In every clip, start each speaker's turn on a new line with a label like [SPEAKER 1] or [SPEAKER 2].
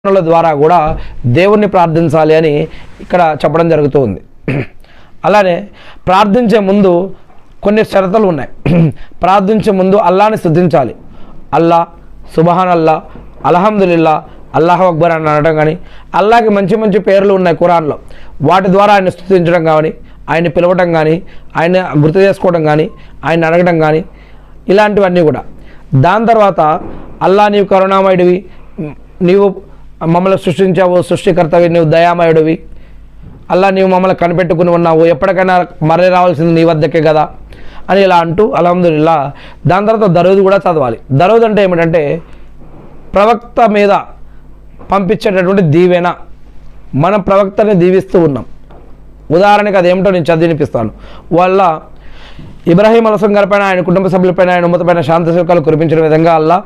[SPEAKER 1] ద్వారా కూడా దేవుణ్ణి ప్రార్థించాలి అని ఇక్కడ చెప్పడం జరుగుతుంది. అలానే ప్రార్థించే ముందు కొన్ని షరతులు ఉన్నాయి. ప్రార్థించే ముందు అల్లాని స్తుతించాలి. అల్లా, సుబహాన్ అల్లా, అల్హమ్దులిల్లా, అల్లాహు అక్బర్ అని అనడం కానీ, అల్లాకి మంచి మంచి పేర్లు ఉన్నాయి ఖురాన్లో, వాటి ద్వారా ఆయన స్తుతించడం కానీ, ఆయన్ని పిలవడం కానీ, ఆయన గుర్తు చేసుకోవడం కానీ, ఆయన అడగడం కానీ, ఇలాంటివన్నీ కూడా. దాని తర్వాత అల్లా నీవు కరుణామయుడివి, నీవు మమ్మల్ని సృష్టించావు, సృష్టికర్తవి, నీవు దయామయుడివి, అల్లా నీవు మమ్మల్ని కనిపెట్టుకుని ఉన్నావు, ఎప్పటికైనా మరలి రావాల్సింది నీ వద్దకే కదా అని ఇలా అంటూ అల్హమ్దులిల్లా. దాని తర్వాత దరూద్ కూడా చదవాలి. దరూద్ అంటే ఏమిటంటే ప్రవక్త మీద పంపించేటటువంటి దీవెన. మనం ప్రవక్తని దీవిస్తూ ఉన్నాం. ఉదాహరణకి అదేమిటో నేను చదివినిపిస్తాను. వాళ్ళ ఇబ్రాహీం అలైహిస్సలాం గారిపైన, ఆయన కుటుంబ సభ్యులపైన, ఆయన ఉమ్మతపైన శాంతి సుఖాలు కురిపించిన విధంగా అల్లా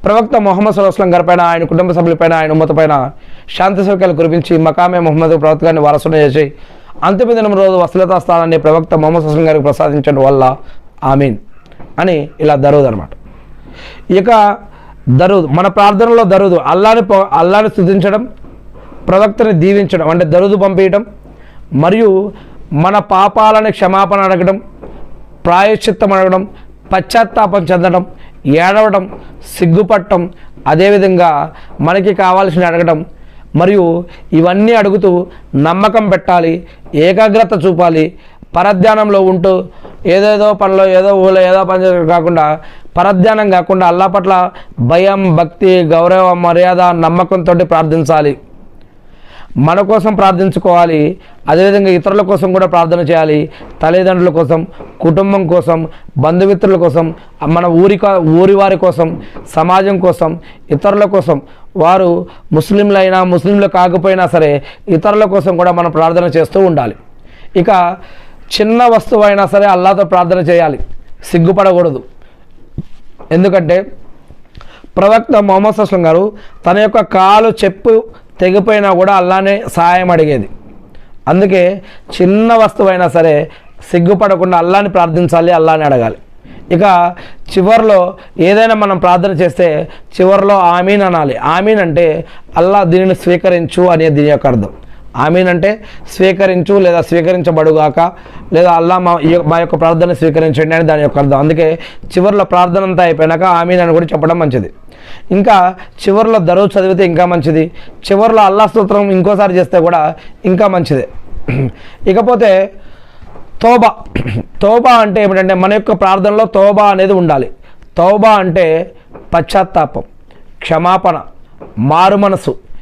[SPEAKER 1] ప్రవక్త ముహమ్మద్ సల్లల్లాహు అలైహి వసల్లం గారిపైన, ఆయన కుటుంబ సభ్యులపైన, ఆయన ఉమ్మతపైన శాంతి సుఖాలు కురిపించి మకామే ముహమ్మద్ ప్రవక్త గారిని వారసును చేసి అంతిమ దినం రోజు వసలతా స్థానాన్ని ప్రవక్త ముహమ్మద్ సల్లల్లాహు అలైహి వసల్లం గారికి ప్రసాదించడం వల్ల ఆమీన్ అని ఇలా దరూద్ అనమాట. ఇక దరూద్ మన ప్రార్థనలో దరూద్ అల్లాని స్తుతించడం, ప్రవక్తని దీవించడం అంటే దరూద్ పంపించడం, మరియు మన పాపాలని క్షమాపణ అడగడం, ప్రాయశ్చిత్తం అడగడం, పశ్చాత్తాపం చెందడం, ఏడవడం, సిగ్గుపట్టడం, అదేవిధంగా మనకి కావాల్సిన అడగడం, మరియు ఇవన్నీ అడుగుతూ నమ్మకం పెట్టాలి, ఏకాగ్రత చూపాలి. పరధ్యానంలో ఉంటూ ఏదేదో పనిలో ఏదో ఊళ్ళో ఏదో పని కాకుండా, పరధ్యానం కాకుండా అల్లా పట్ల భయం, భక్తి, గౌరవం, మర్యాద, నమ్మకంతో ప్రార్థించాలి. మన కోసం ప్రార్థించుకోవాలి, అదేవిధంగా ఇతరుల కోసం కూడా ప్రార్థన చేయాలి. తల్లిదండ్రుల కోసం, కుటుంబం కోసం, బంధుమిత్రుల కోసం, మన ఊరి వారి కోసం, సమాజం కోసం, ఇతరుల కోసం, వారు ముస్లింలైనా ముస్లింలు కాకపోయినా సరే ఇతరుల కోసం కూడా మనం ప్రార్థన చేస్తూ ఉండాలి. ఇక చిన్న వస్తువు అయినా సరే అల్లాతో ప్రార్థన చేయాలి, సిగ్గుపడకూడదు. ఎందుకంటే ప్రవక్త ముహమ్మద్ సల్లల్లాహు అలైహి వసల్లం గారు తన యొక్క కాలు చెప్పు తెగిపోయినా కూడా అల్లానే సహాయం అడిగేది. అందుకే చిన్న వస్తువైనా సరే సిగ్గుపడకుండా అల్లాని ప్రార్థించాలి, అల్లాని అడగాలి. ఇక చివరిలో ఏదైనా మనం ప్రార్థన చేస్తే చివరిలో ఆమీన్ అనాలి. ఆమీన్ అంటే అల్లా దీనిని స్వీకరించు అనే దీని యొక్క అర్థం. ఆమీన్ అంటే స్వీకరించు లేదా స్వీకరించబడుగాక, లేదా అల్లా మా యొక్క ప్రార్థన స్వీకరించండి అని దాని యొక్క అర్థం. అందుకే చివరిలో ప్రార్థన అంతా అయిపోయినాక ఆమీన్ అని కూడా చెప్పడం మంచిది. ఇంకా చివరిలో దరూద్ చదివితే ఇంకా మంచిది. చివరిలో అల్లా స్తోత్రం ఇంకోసారి చేస్తే కూడా ఇంకా మంచిదే. ఇకపోతే తౌబా అంటే ఏమిటంటే మన యొక్క ప్రార్థనలో తౌబా అనేది ఉండాలి. తౌబా అంటే పశ్చాత్తాపం, క్షమాపణ, మారు మనసు,